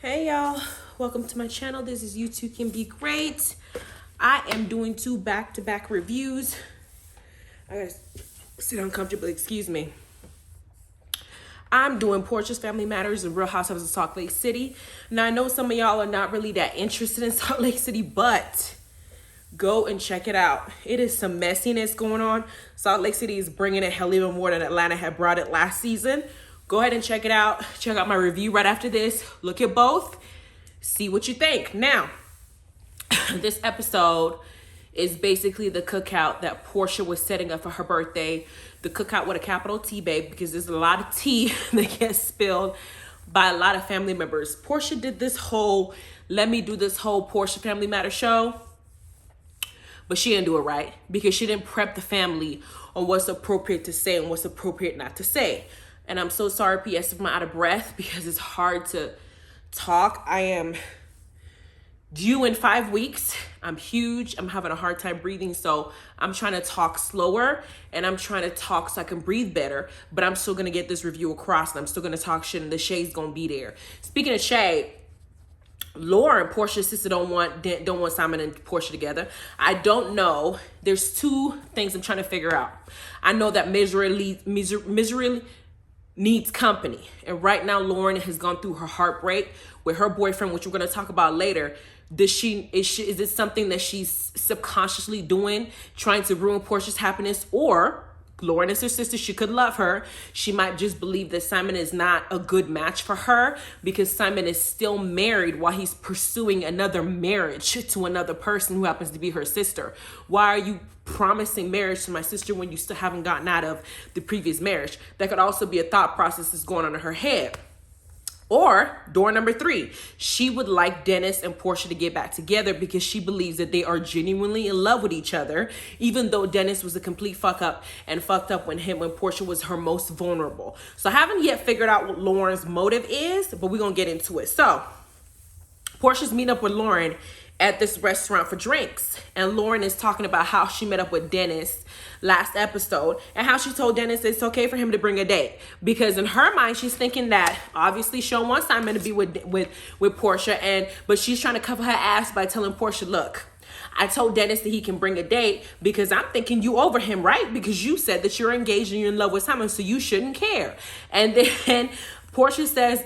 Hey y'all, welcome to my channel. This is You Too Can Be Great. I am doing two back-to-back reviews. I gotta sit uncomfortably, excuse me. I'm doing Porsha's Family Matters and Real Housewives of Salt Lake City. Now I know some of y'all are not really that interested in Salt Lake City, but go and check it out. It is some messiness going on. Salt Lake City is bringing it hell even more than Atlanta had brought it last season. Go ahead and check it out. Check out my review right after this. Look at both. See what you think. Now, this episode is basically the cookout that Porsha was setting up for her birthday. The cookout with a capital T, babe, because there's a lot of tea that gets spilled by a lot of family members. Porsha did this whole, let me do this whole Porsha Family Matters show. But she didn't do it right because she didn't prep the family on what's appropriate to say and what's appropriate not to say. And I'm so sorry, PS, if I'm out of breath because it's hard to talk. I am due in 5 weeks. I'm huge. I'm having a hard time breathing. So I'm trying to talk slower and I'm trying to talk so I can breathe better. But I'm still going to get this review across and I'm still going to talk shit and the shade's going to be there. Speaking of shade, Lauren, Porsha's sister, don't want Simon and Porsha together. I don't know. There's two things I'm trying to figure out. I know that misery needs company. And right now, Lauren has gone through her heartbreak with her boyfriend, which we're going to talk about later. Is it something that she's subconsciously doing, trying to ruin Porsha's happiness? Or Lauren is her sister. She could love her. She might just believe that Simon is not a good match for her because Simon is still married while he's pursuing another marriage to another person who happens to be her sister. Why are you promising marriage to my sister when you still haven't gotten out of the previous marriage? That could also be a thought process that's going on in her head. Or door number 3, she would like Dennis and Porsha to get back together because she believes that they are genuinely in love with each other, even though Dennis was a complete fuck up and fucked up when Porsha was her most vulnerable. So I haven't yet figured out what Lauren's motive is, but we're going to get into it. So Porsha's meeting up with Lauren at this restaurant for drinks. And Lauren is talking about how she met up with Dennis last episode and how she told Dennis it's okay for him to bring a date. Because in her mind, she's thinking that obviously she don't want Simon to be with Porsha, but she's trying to cover her ass by telling Porsha, look, I told Dennis that he can bring a date because I'm thinking you over him, right? Because you said that you're engaged and you're in love with Simon, so you shouldn't care. And then Porsha says,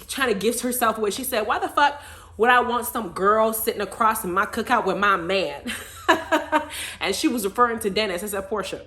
trying to give herself away, she said, why the fuck would I want some girl sitting across in my cookout with my man? And she was referring to Dennis. I said, Porsha,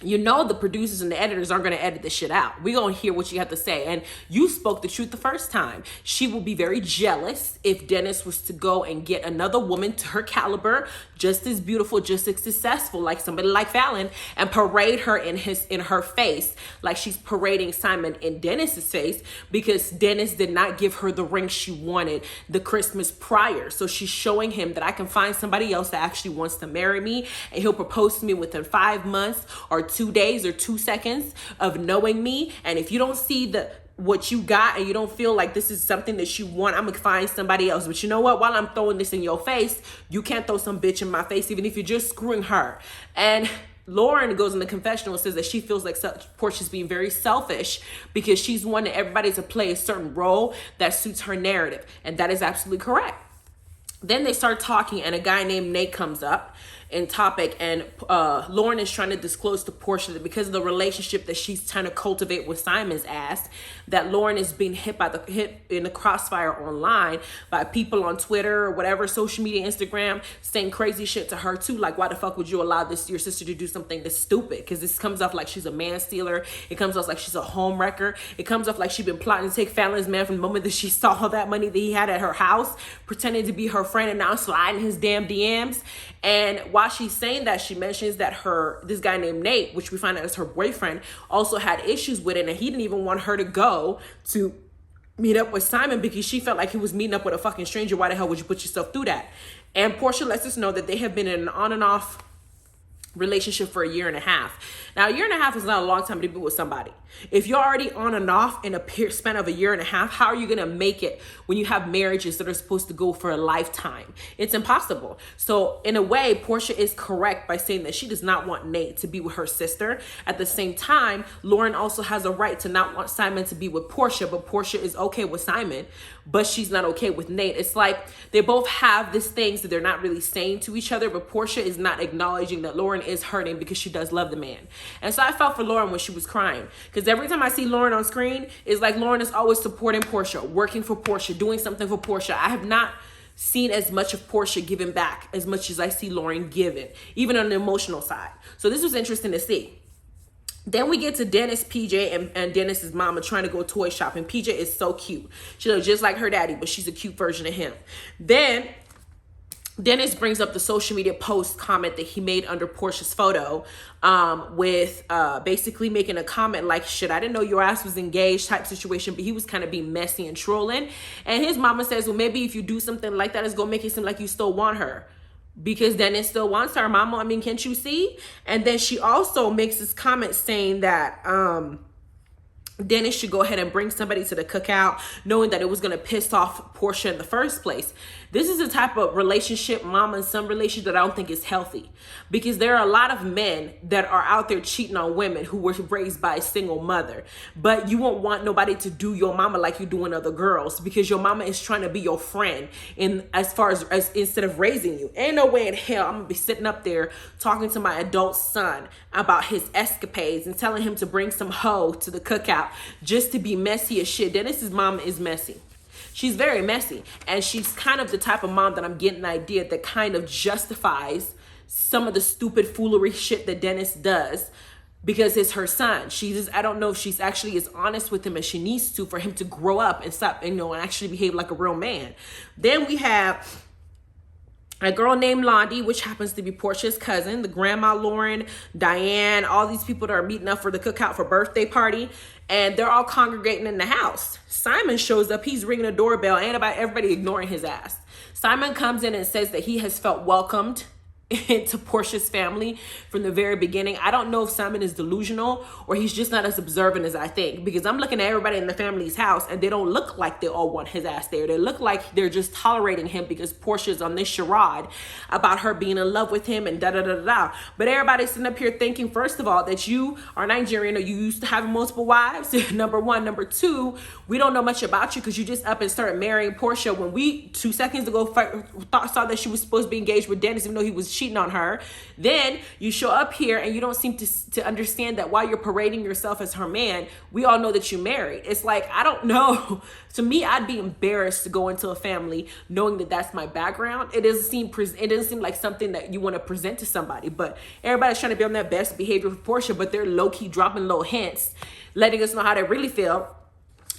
you know the producers and the editors aren't going to edit this shit out. We're going to hear what you have to say. And you spoke the truth the first time. She will be very jealous if Dennis was to go and get another woman to her caliber, just as beautiful, just as successful, like somebody like Fallon, and parade her in her face like she's parading Simon in Dennis's face because Dennis did not give her the ring she wanted the Christmas prior. So she's showing him that I can find somebody else that actually wants to marry me and he'll propose to me within 5 months or 2 days or 2 seconds of knowing me. And if you don't see what you got and you don't feel like this is something that you want, I'm gonna find somebody else. But you know what? While I'm throwing this in your face, you can't throw some bitch in my face, even if you're just screwing her. And Lauren goes in the confessional and says that she feels like Porsha's being very selfish because she's wanting everybody to play a certain role that suits her narrative. And that is absolutely correct. Then they start talking and a guy named Nate comes up in topic, and Lauren is trying to disclose to Porsha that because of the relationship that she's trying to cultivate with Simon's ass, that Lauren is being hit in the crossfire online by people on Twitter or whatever, social media, Instagram, saying crazy shit to her too. Like, why the fuck would you allow your sister to do something that's stupid? Because this comes off like she's a man stealer. It comes off like she's a home wrecker. It comes off like she's been plotting to take Fallon's man from the moment that she saw all that money that he had at her house, pretending to be her friend and now sliding his damn DMs. And while she's saying that, she mentions that this guy named Nate, which we find out is her boyfriend, also had issues with it, and he didn't even want her to go to meet up with Simon because she felt like he was meeting up with a fucking stranger. Why the hell would you put yourself through that? And Porsha lets us know that they have been in an on and off relationship for a year and a half. Now, a year and a half is not a long time to be with somebody. If you're already on and off in a span of a year and a half, how are you going to make it when you have marriages that are supposed to go for a lifetime? It's impossible. So in a way, Porsha is correct by saying that she does not want Nate to be with her sister. At the same time, Lauren also has a right to not want Simon to be with Porsha, but Porsha is okay with Simon, but she's not okay with Nate. It's like they both have these things that they're not really saying to each other, but Porsha is not acknowledging that Lauren is hurting because she does love the man. And so I felt for Lauren when she was crying, because every time I see Lauren on screen, it's like Lauren is always supporting Porsha, working for Porsha, doing something for Porsha. I have not seen as much of Porsha giving back as much as I see Lauren giving, even on the emotional side. So this was interesting to see. Then we get to Dennis, PJ, and Dennis's mama trying to go toy shopping. PJ is so cute. She looks just like her daddy, but she's a cute version of him. Then Dennis brings up the social media post comment that he made under Porsha's photo, with basically making a comment like, shit, I didn't know your ass was engaged type situation, but he was kind of being messy and trolling. And his mama says, well, maybe if you do something like that, it's going to make it seem like you still want her. Because Dennis still wants her, mama. I mean, can't you see? And then she also makes this comment saying that Dennis should go ahead and bring somebody to the cookout, knowing that it was going to piss off Porsha in the first place. This is the type of relationship, mama and son relationship, that I don't think is healthy, because there are a lot of men that are out there cheating on women who were raised by a single mother, but you won't want nobody to do your mama like you doing other girls, because your mama is trying to be your friend in as far as instead of raising you. Ain't no way in hell I'm gonna be sitting up there talking to my adult son about his escapades and telling him to bring some hoe to the cookout just to be messy as shit. Dennis's mom is messy. She's very messy, and she's kind of the type of mom that I'm getting an idea that kind of justifies some of the stupid foolery shit that Dennis does because it's her son. I don't know if she's actually as honest with him as she needs to for him to grow up and stop, and actually behave like a real man. Then we have a girl named Londi, which happens to be Porsha's cousin, the grandma Lauren, Diane, all these people that are meeting up for the cookout for birthday party, and they're all congregating in the house. Simon shows up, he's ringing a doorbell, and everybody ignoring his ass. Simon comes in and says that he has felt welcomed into Porsha's family from the very beginning. I don't know if Simon is delusional or he's just not as observant as I think, because I'm looking at everybody in the family's house and they don't look like they all want his ass there. They look like they're just tolerating him because Porsha's on this charade about her being in love with him and da-da-da-da-da. But everybody's sitting up here thinking, first of all, that you are Nigerian or you used to have multiple wives, number one. Number two, we don't know much about you because you just up and started marrying Porsha when we 2 seconds ago saw that she was supposed to be engaged with Dennis, even though he was cheating on her. Then you show up here and you don't seem to understand that while you're parading yourself as her man, we all know that you married. It's like, I don't know. To me, I'd be embarrassed to go into a family knowing that that's my background. It doesn't seem like something that you want to present to somebody. But everybody's trying to be on their best behavior for Porsha, but they're low-key dropping little hints, letting us know how they really feel.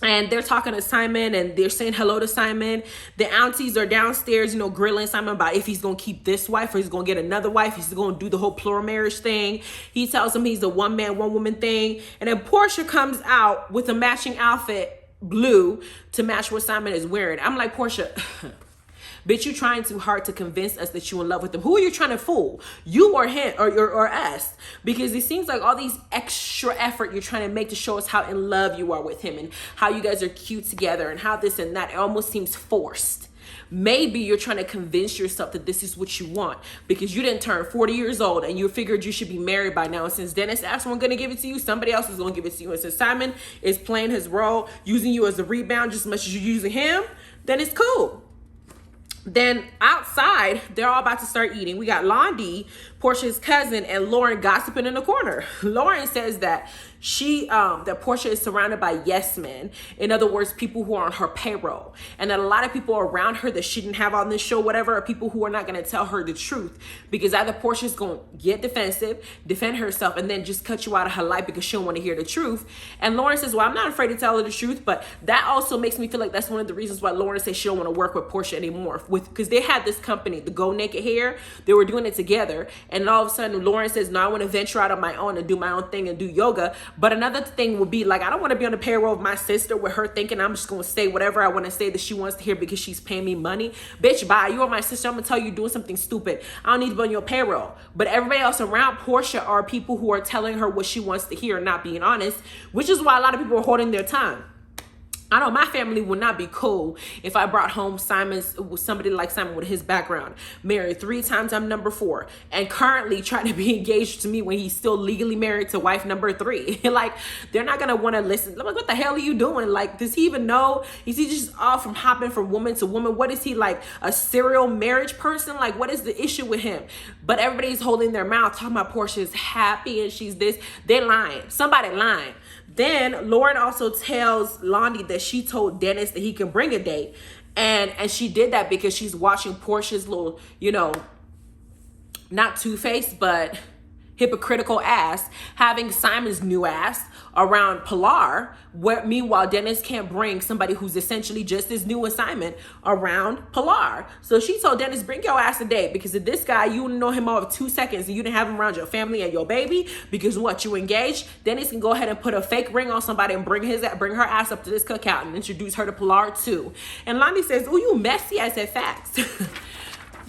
And they're talking to Simon and they're saying hello to Simon. The aunties are downstairs, grilling Simon about if he's going to keep this wife or he's going to get another wife. He's going to do the whole plural marriage thing. He tells him he's a one man, one woman thing. And then Porsha comes out with a matching outfit, blue, to match what Simon is wearing. I'm like, Porsha, bitch, you trying too hard to convince us that you in love with him. Who are you trying to fool? You or him or us? Because it seems like all these extra effort you're trying to make to show us how in love you are with him and how you guys are cute together and how this and that, it almost seems forced. Maybe you're trying to convince yourself that this is what you want because you didn't turn 40 years old and you figured you should be married by now. And since Dennis asked someone going to give it to you, somebody else is going to give it to you. And since Simon is playing his role, using you as a rebound just as much as you're using him, then it's cool. Then outside, they're all about to start eating. We got Londi, Porsha's cousin, and Lauren gossiping in the corner. Lauren says that that Porsha is surrounded by yes men. In other words, people who are on her payroll. And that a lot of people around her that she didn't have on this show, whatever, are people who are not going to tell her the truth. Because either Porsha's going to get defensive, defend herself, and then just cut you out of her life because she don't want to hear the truth. And Lauren says, well, I'm not afraid to tell her the truth, but that also makes me feel like that's one of the reasons why Lauren says she don't want to work with Porsha anymore. Because they had this company, the Go Naked Hair, they were doing it together. And all of a sudden, Lauren says, no, I want to venture out on my own and do my own thing and do yoga. But another thing would be like, I don't want to be on the payroll of my sister with her thinking I'm just going to say whatever I want to say that she wants to hear because she's paying me money. Bitch, bye. You are my sister. I'm going to tell you doing something stupid. I don't need to be on your payroll. But everybody else around Porsha are people who are telling her what she wants to hear and not being honest, which is why a lot of people are holding their tongue. I know my family would not be cool if I brought home somebody like Simon with his background. Married 3 times, I'm number 4. And currently trying to be engaged to me when he's still legally married to wife number 3. Like, they're not going to want to listen. Like, what the hell are you doing? Like, does he even know? Is he just off from hopping from woman to woman? What is he, like, a serial marriage person? Like, what is the issue with him? But everybody's holding their mouth, talking about Porsha is happy and she's this. They're lying. Somebody lying. Then Lauren also tells Lonnie that she told Dennis that he can bring a date. And she did that because she's watching Porsha's little, not two-faced, but hypocritical ass having Simon's new ass around Pilar, where meanwhile Dennis can't bring somebody who's essentially just as new as Simon around Pilar. So she told Dennis, bring your ass a date, because if this guy, you know him over 2 seconds and you didn't have him around your family and your baby because what, you engaged, Dennis can go ahead and put a fake ring on somebody and bring her ass up to this cookout and introduce her to Pilar too. And Lonnie says, oh, you messy. I said, facts.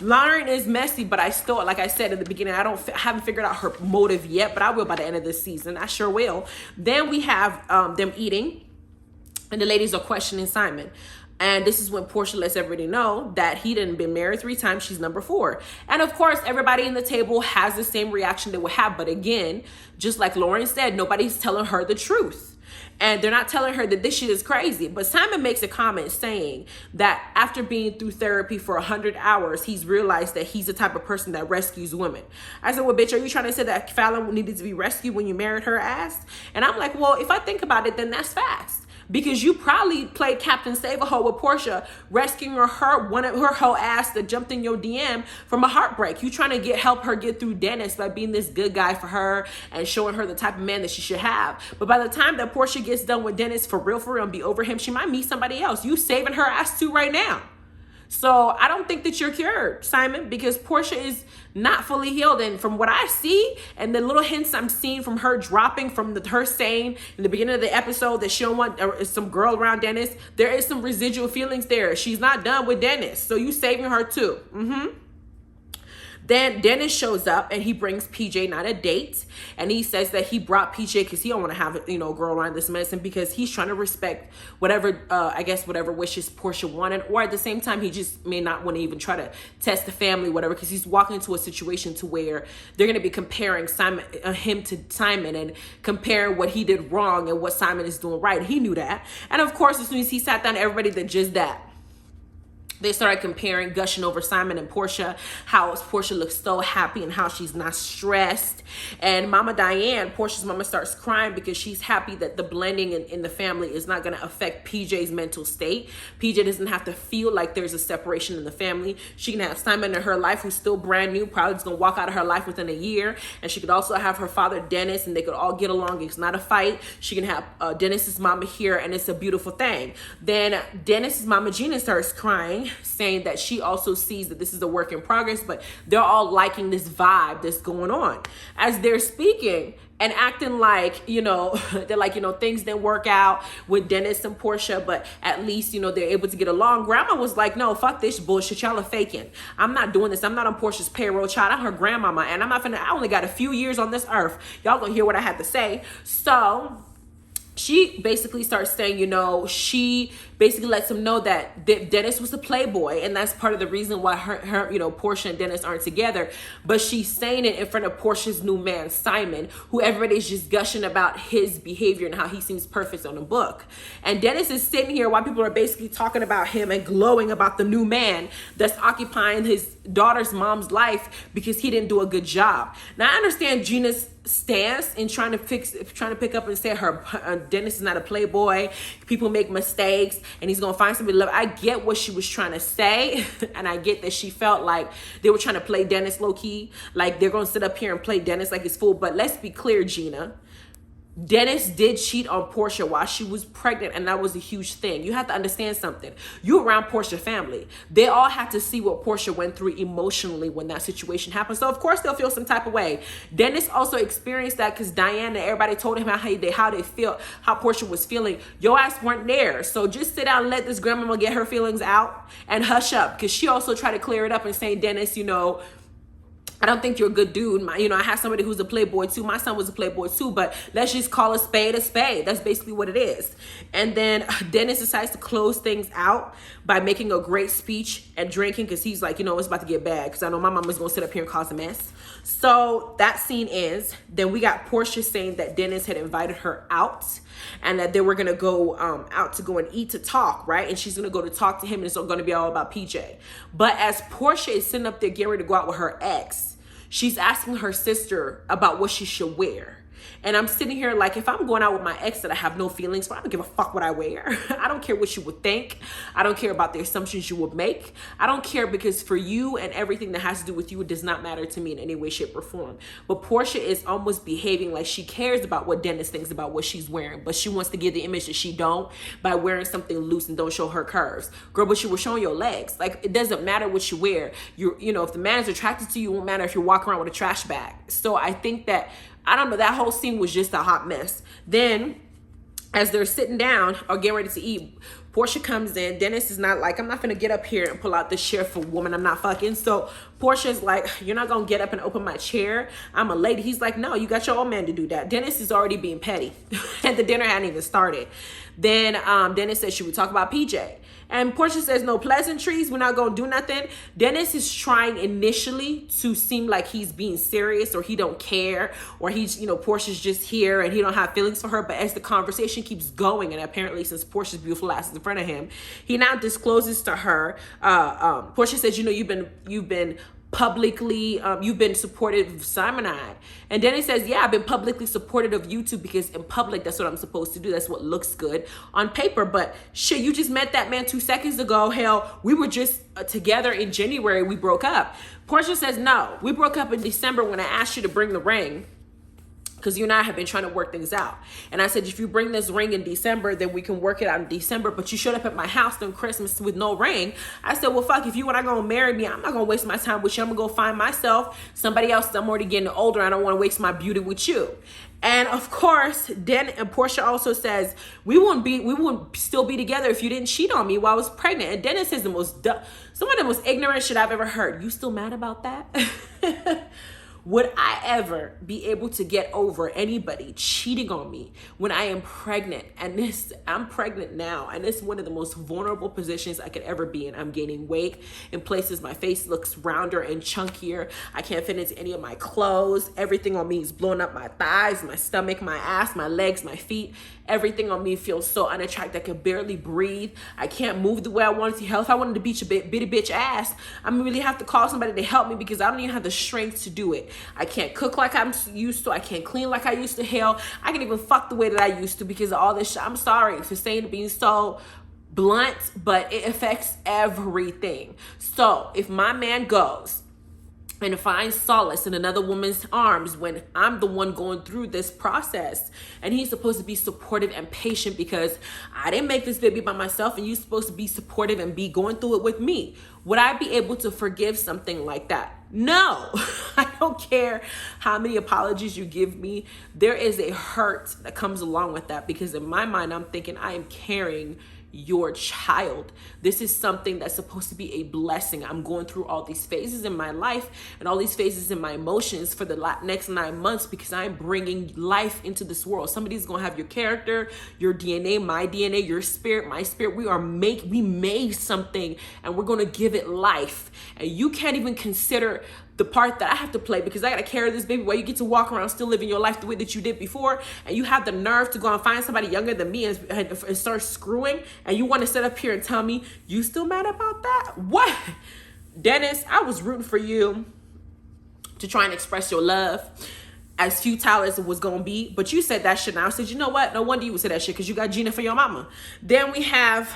Lauren is messy, but I still, like I said in the beginning, I haven't figured out her motive yet, but I will by the end of this season. I sure will. Then we have them eating, and the ladies are questioning Simon. And this is when Porsha lets everybody know that he didn't been married 3 times. She's number 4. And of course, everybody in the table has the same reaction they would have. But again, just like Lauren said, nobody's telling her the truth. And they're not telling her that this shit is crazy. But Simon makes a comment saying that after being through therapy for 100 hours, he's realized that he's the type of person that rescues women. I said, well, bitch, are you trying to say that Fallon needed to be rescued when you married her ass? And I'm like, well, if I think about it, then that's facts. Because you probably played Captain Save-A-Ho with Porsha, rescuing one of her whole ass that jumped in your DM from a heartbreak. You trying to help her get through Dennis by being this good guy for her and showing her the type of man that she should have. But by the time that Porsha gets done with Dennis for real, and be over him, she might meet somebody else. You saving her ass too right now. So I don't think that you're cured, Simon, because Porsha is not fully healed. And from what I see and the little hints I'm seeing from her dropping from her saying in the beginning of the episode that she don't want some girl around Dennis, there is some residual feelings there. She's not done with Dennis. So you saving her too. Then Dennis shows up and he brings PJ not a date. And he says that he brought PJ because he don't want to have a girl around this mess, and because he's trying to respect whatever wishes Porsha wanted. Or at the same time, he just may not want to even try to test the family, whatever, because he's walking into a situation to where they're going to be comparing him to Simon and comparing what he did wrong and what Simon is doing right. He knew that. And of course, as soon as he sat down, everybody did just that. They started comparing, gushing over Simon and Porsha, how Porsha looks so happy and how she's not stressed. And Mama Diane, Porsha's mama, starts crying because she's happy that the blending in the family is not going to affect PJ's mental state. PJ doesn't have to feel like there's a separation in the family. She can have Simon in her life, who's still brand new, probably just going to walk out of her life within a year. And she could also have her father, Dennis, and they could all get along. It's not a fight. She can have Dennis's mama here, and it's a beautiful thing. Then Dennis's mama, Gina, starts crying, saying that she also sees that this is a work in progress, but they're all liking this vibe that's going on. As they're speaking and acting like, they're like, things didn't work out with Dennis and Porsha, but at least, they're able to get along. Grandma was like, no, fuck this bullshit. Y'all are faking. I'm not doing this. I'm not on Porsha's payroll, child. I'm her grandmama, and I only got a few years on this earth. Y'all gonna hear what I had to say. So she basically starts saying, she basically lets him know that Dennis was a playboy, and that's part of the reason why her Porsha and Dennis aren't together. But she's saying it in front of Porsha's new man, Simon, who everybody's just gushing about his behavior and how he seems perfect on the book. And Dennis is sitting here while people are basically talking about him and glowing about the new man that's occupying his daughter's mom's life because he didn't do a good job. Now, I understand Gina's stance in trying to pick up and say Dennis is not a playboy. People make mistakes, and he's gonna find somebody to love. I get what she was trying to say, and I get that she felt like they were trying to play Dennis low key, like they're gonna sit up here and play Dennis like it's fool. But let's be clear, Gina. Dennis did cheat on Porsha while she was pregnant, and that was a huge thing. You have to understand something. You around Porsha family. They all had to see what Porsha went through emotionally when that situation happened. So of course they'll feel some type of way. Dennis also experienced that because Diana, everybody told him how they feel, how Porsha was feeling. Your ass weren't there. So just sit down and let this grandmama get her feelings out and hush up. Because she also tried to clear it up and say, Dennis, I don't think you're a good dude. I have somebody who's a playboy too. My son was a playboy too, but let's just call a spade a spade. That's basically what it is. And then Dennis decides to close things out by making a great speech and drinking because he's like, it's about to get bad because I know my mama's going to sit up here and cause a mess. So that scene ends. Then we got Porsha saying that Dennis had invited her out and that they were going to go out to go and eat to talk, right? And she's going to go to talk to him and it's going to be all about PJ. But as Porsha is sitting up there getting ready to go out with her ex, she's asking her sister about what she should wear. And I'm sitting here like, if I'm going out with my ex that I have no feelings for, I don't give a fuck what I wear. I don't care what you would think. I don't care about the assumptions you would make. I don't care because for you and everything that has to do with you, it does not matter to me in any way, shape, or form. But Porsha is almost behaving like she cares about what Dennis thinks about what she's wearing, but she wants to give the image that she don't by wearing something loose and don't show her curves. Girl, but you were showing your legs. Like, it doesn't matter what you wear. If the man is attracted to you, it won't matter if you're walking around with a trash bag. So I think that I don't know, that whole scene was just a hot mess. Then, as they're sitting down or getting ready to eat, Porsha comes in. Dennis is not like, I'm not gonna get up here and pull out this chair for a woman I'm not fucking. So Porsha's like, you're not gonna get up and open my chair. I'm a lady. He's like, no, you got your old man to do that. Dennis is already being petty. And the dinner hadn't even started. Then Dennis said she would talk about PJ. And Porsha says, no pleasantries. We're not going to do nothing. Dennis is trying initially to seem like he's being serious or he don't care or he's, Porsha's just here and he don't have feelings for her. But as the conversation keeps going, and apparently since Porsha's beautiful ass is in front of him, he now discloses to her, Porsha says, you've been publicly, you've been supportive of Simon. And Dennis says, yeah, I've been publicly supportive of you too because in public, that's what I'm supposed to do. That's what looks good on paper. But shit, you just met that man 2 seconds ago. Hell, we were just together in January. We broke up. Porsha says, no, we broke up in December when I asked you to bring the ring, because you and I have been trying to work things out. And I said, if you bring this ring in December, then we can work it out in December. But you showed up at my house on Christmas with no ring. I said, well, fuck, if you and I gonna marry me, I'm not gonna waste my time with you. I'm gonna go find myself somebody else. I'm already getting older. I don't want to waste my beauty with you. And of course, then Porsha also says, we wouldn't still be together if you didn't cheat on me while I was pregnant. And Dennis says some of the most ignorant shit I've ever heard. You still mad about that? Would I ever be able to get over anybody cheating on me when I am pregnant? And I'm pregnant now, and it's one of the most vulnerable positions I could ever be in. I'm gaining weight in places. My face looks rounder and chunkier. I can't fit into any of my clothes. Everything on me is blowing up: my thighs, my stomach, my ass, my legs, my feet. Everything on me feels so unattractive. I can barely breathe. I can't move the way I want to. Hell, if I wanted to beat your bitty bitch ass, I'm gonna really have to call somebody to help me because I don't even have the strength to do it. I can't cook like I'm used to. I can't clean like I used to. Hell, I can even fuck the way that I used to because of all this shit. I'm sorry for being so blunt, but it affects everything. So if my man goes and finds solace in another woman's arms when I'm the one going through this process, and he's supposed to be supportive and patient because I didn't make this baby by myself and you're supposed to be supportive and be going through it with me, would I be able to forgive something like that? No. I don't care how many apologies you give me. There is a hurt that comes along with that because in my mind, I'm thinking I am carrying your child. This is something that's supposed to be a blessing. I'm going through all these phases in my life and all these phases in my emotions for the next 9 months because I'm bringing life into this world. Somebody's going to have your character, your DNA, my DNA, your spirit, my spirit. We made something and we're going to give it life. And you can't even consider the part that I have to play because I got to carry this baby while you get to walk around still living your life the way that you did before. And you have the nerve to go and find somebody younger than me and start screwing. And you want to sit up here and tell me you still mad about that? What? Dennis, I was rooting for you to try and express your love as futile as it was going to be. But you said that shit now. I said, you know what? No wonder you would say that shit because you got Gina for your mama. Then we have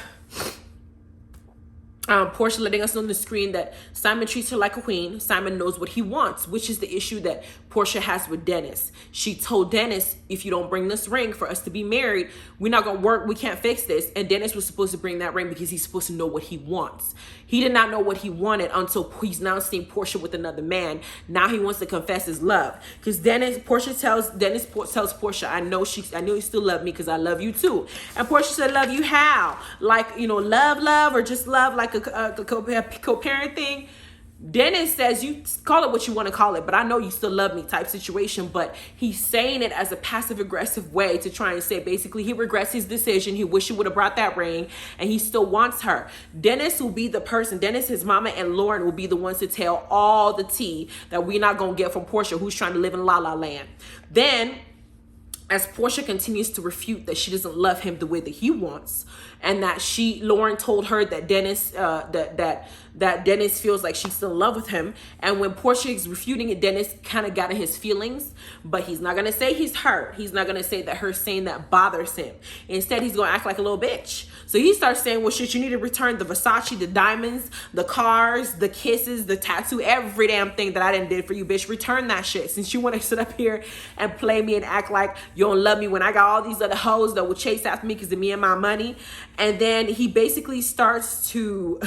Porsha letting us know on the screen that Simon treats her like a queen. Simon knows what he wants, which is the issue that Porsha has with Dennis. She told Dennis, if you don't bring this ring for us to be married, we're not going to work. We can't fix this. And Dennis was supposed to bring that ring because he's supposed to know what he wants. He did not know what he wanted until he's now seen Porsha with another man. Now he wants to confess his love. Because Porsha tells Porsha, I know you still love me because I love you too. And Porsha said, love you how? Like, love, or just love like a co-parent thing. Dennis says, you call it what you want to call it, but I know you still love me type situation. But he's saying it as a passive aggressive way to try and say basically he regrets his decision. He wish he would have brought that ring and he still wants her. Dennis will be the person, Dennis, his mama, and Lauren will be the ones to tell all the tea that we're not going to get from Porsha, who's trying to live in La La Land. Then, as Porsha continues to refute that she doesn't love him the way that he wants, and that Lauren told her that Dennis that Dennis feels like she's still in love with him. And when Porsha is refuting it, Dennis kind of got in his feelings, but he's not gonna say he's hurt. He's not gonna say that her saying that bothers him. Instead, he's gonna act like a little bitch. So he starts saying, well, shit, you need to return the Versace, the diamonds, the cars, the kisses, the tattoo, every damn thing that I done did for you, bitch. Return that shit. Since you want to sit up here and play me and act like you don't love me when I got all these other hoes that will chase after me because of me and my money. And then he basically starts to...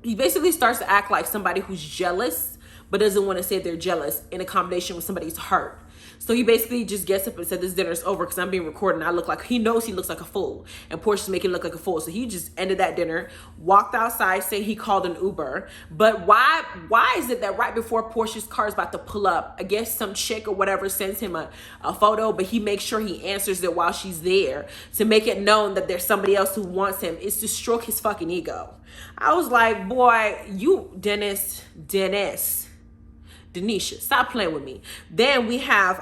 he basically starts to act like somebody who's jealous, but doesn't want to say they're jealous in a combination with somebody who's hurt. So he basically just gets up and said, this dinner's over because I'm being recorded and I look like, he knows he looks like a fool. And Porsha's making him look like a fool. So he just ended that dinner, walked outside saying he called an Uber. But why is it that right before Porsha's car is about to pull up, I guess some chick or whatever sends him a photo, but he makes sure he answers it while she's there to make it known that there's somebody else who wants him. It's to stroke his fucking ego. I was like, boy, you, Denisha, stop playing with me. Then we have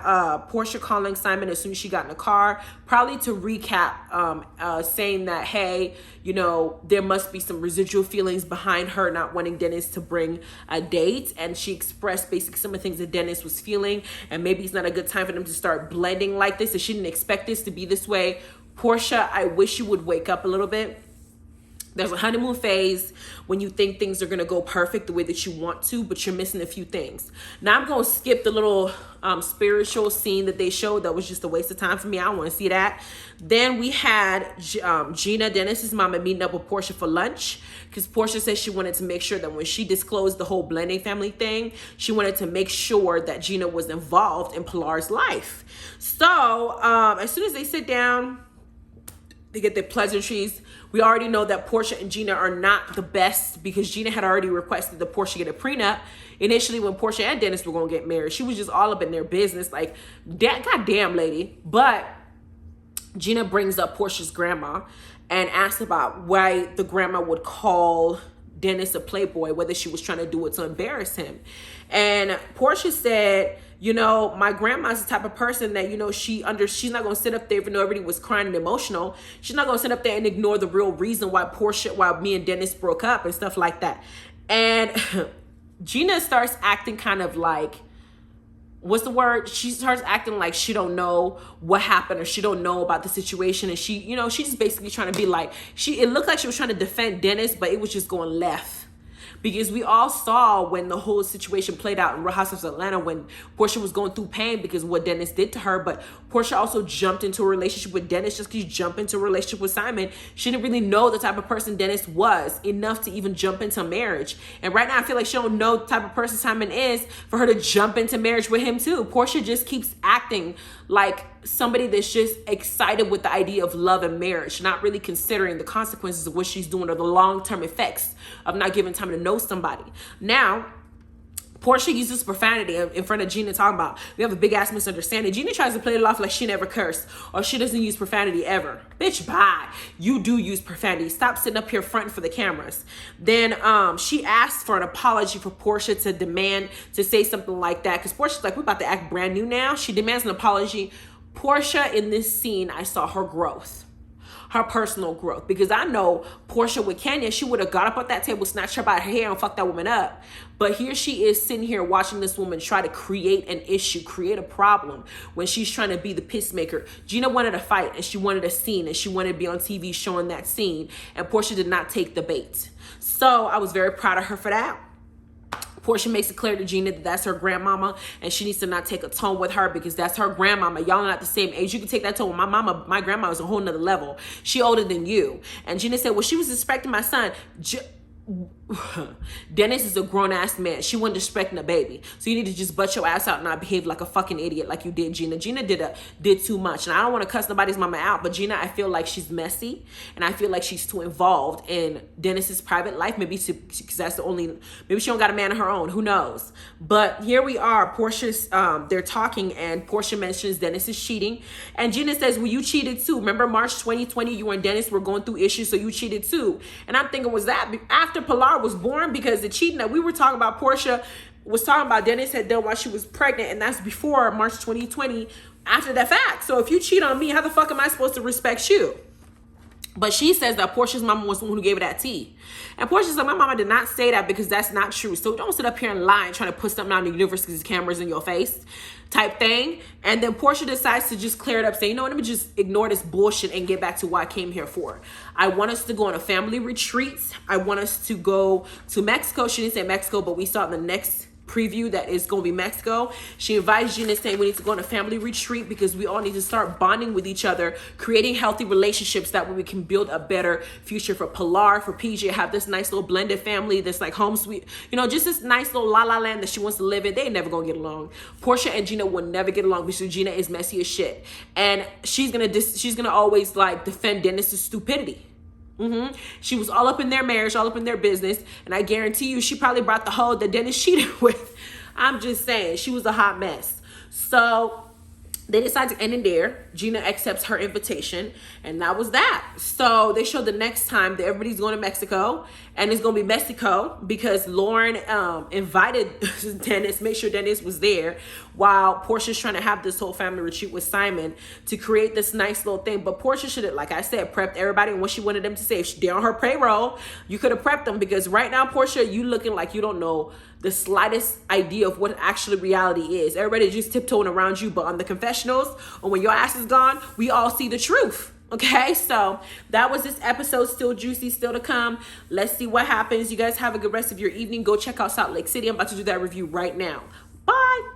Porsha calling Simon as soon as she got in the car, probably to recap, saying that, hey, there must be some residual feelings behind her not wanting Dennis to bring a date. And she expressed basically some of the things that Dennis was feeling, and maybe it's not a good time for them to start blending like this, and she didn't expect this to be this way. Porsha, I wish you would wake up a little bit. There's a honeymoon phase when you think things are going to go perfect the way that you want to, but you're missing a few things. Now, I'm going to skip the little spiritual scene that they showed. That was just a waste of time for me. I don't want to see that. Then we had Gina, Dennis's mama, meeting up with Porsha for lunch because Porsha said she wanted to make sure that when she disclosed the whole blending family thing, she wanted to make sure that Gina was involved in Pilar's life. So as soon as they sit down, they get their pleasantries. We already know that Porsha and Gina are not the best because Gina had already requested that Porsha get a prenup. Initially, when Porsha and Dennis were going to get married, she was just all up in their business. Like, goddamn, lady. But Gina brings up Porsha's grandma and asks about why the grandma would call Dennis a playboy, whether she was trying to do it to embarrass him. And Porsha said, my grandma's the type of person that, she's not going to sit up there even though everybody was crying and emotional. She's not going to sit up there and ignore the real reason why me and Dennis broke up and stuff like that. And Gina starts acting kind of like, what's the word? She starts acting like she don't know what happened or she don't know about the situation. And she's just basically trying to be like, it looked like she was trying to defend Dennis, but it was just going left. Because we all saw when the whole situation played out in Real Housewives of Atlanta when Porsha was going through pain because of what Dennis did to her. But Porsha also jumped into a relationship with Dennis just because you jump into a relationship with Simon. She didn't really know the type of person Dennis was enough to even jump into marriage. And right now I feel like she don't know the type of person Simon is for her to jump into marriage with him too. Porsha just keeps acting like somebody that's just excited with the idea of love and marriage, not really considering the consequences of what she's doing or the long-term effects of not giving time to know somebody. Now, Porsha uses profanity in front of Gina, talking about we have a big ass misunderstanding. Gina tries to play it off like she never cursed or she doesn't use profanity ever. Bitch, bye. You do use profanity. Stop sitting up here fronting for the cameras. Then she asked for an apology for Porsha to demand to say something like that because Porsha's like, we're about to act brand new now. She demands an apology. Porsha, in this scene, I saw her growth. her personal growth. Because I know Porsha with Kenya, she would have got up at that table, snatched her by her hair, and fucked that woman up. But here she is sitting here watching this woman try to create an issue, create a problem when she's trying to be the peacemaker. Gina wanted a fight and she wanted a scene and she wanted to be on TV showing that scene. And Porsha did not take the bait. So I was very proud of her for that. Porsha makes it clear to Gina that that's her grandmama and she needs to not take a tone with her because that's her grandmama. Y'all not the same age. You can take that tone. My grandma was a whole nother level. She older than you. And Gina said, well, she was expecting my son. Dennis is a grown-ass man. She wasn't expecting a baby. So you need to just butt your ass out and not behave like a fucking idiot like you did, Gina. Gina did too much. And I don't want to cuss nobody's mama out, but Gina, I feel like she's messy. And I feel like she's too involved in Dennis's private life. Maybe because that's the only... Maybe she don't got a man of her own. Who knows? But here we are. Porsha's... they're talking and Porsha mentions Dennis is cheating. And Gina says, well, you cheated too. Remember March 2020, you and Dennis were going through issues, so you cheated too. And I'm thinking, was that after Pilar was born? Because the cheating that we were talking about, Porsha was talking about Dennis had done while she was pregnant, and that's before March 2020, after that fact. So if you cheat on me, how the fuck am I supposed to respect you? But she says that Porsha's mama was the one who gave her that tea. And Porsha said, my mama did not say that because that's not true. So don't sit up here and lie and try to put something out in the universe because cameras in your face type thing. And then Porsha decides to just clear it up, say, you know what, let me just ignore this bullshit and get back to what I came here for. I want us to go on a family retreat. I want us to go to Mexico. She didn't say Mexico, but we saw the next preview that is going to be Mexico. She invites Gina saying we need to go on a family retreat because we all need to start bonding with each other, creating healthy relationships that way we can build a better future for Pilar, for PJ, have this nice little blended family, this like home sweet, you know, just this nice little la la land that she wants to live in. They ain't never gonna get along. Porsha and Gina will never get along because Gina is messy as shit. And she's gonna always like defend Dennis's stupidity. She was all up in their marriage, all up in their business, and I guarantee you she probably brought the hoe that Dennis cheated with. I'm just saying, she was a hot mess. So they decide to end it there. Gina accepts her invitation, and that was that. So they show the next time that everybody's going to Mexico, and it's going to be Mexico because Lauren invited Dennis, make sure Dennis was there, while Porsha's trying to have this whole family retreat with Simon to create this nice little thing. But Porsha should have, like I said, prepped everybody and what she wanted them to say. If they're on her payroll, you could have prepped them because right now, Porsha, you looking like you don't know the slightest idea of what actually reality is. Everybody just tiptoeing around you, but on the confessionals, or when your ass is gone, we all see the truth. Okay, so that was this episode. Still juicy, still to come. Let's see what happens. You guys have a good rest of your evening. Go check out Salt Lake City. I'm about to do that review right now. Bye.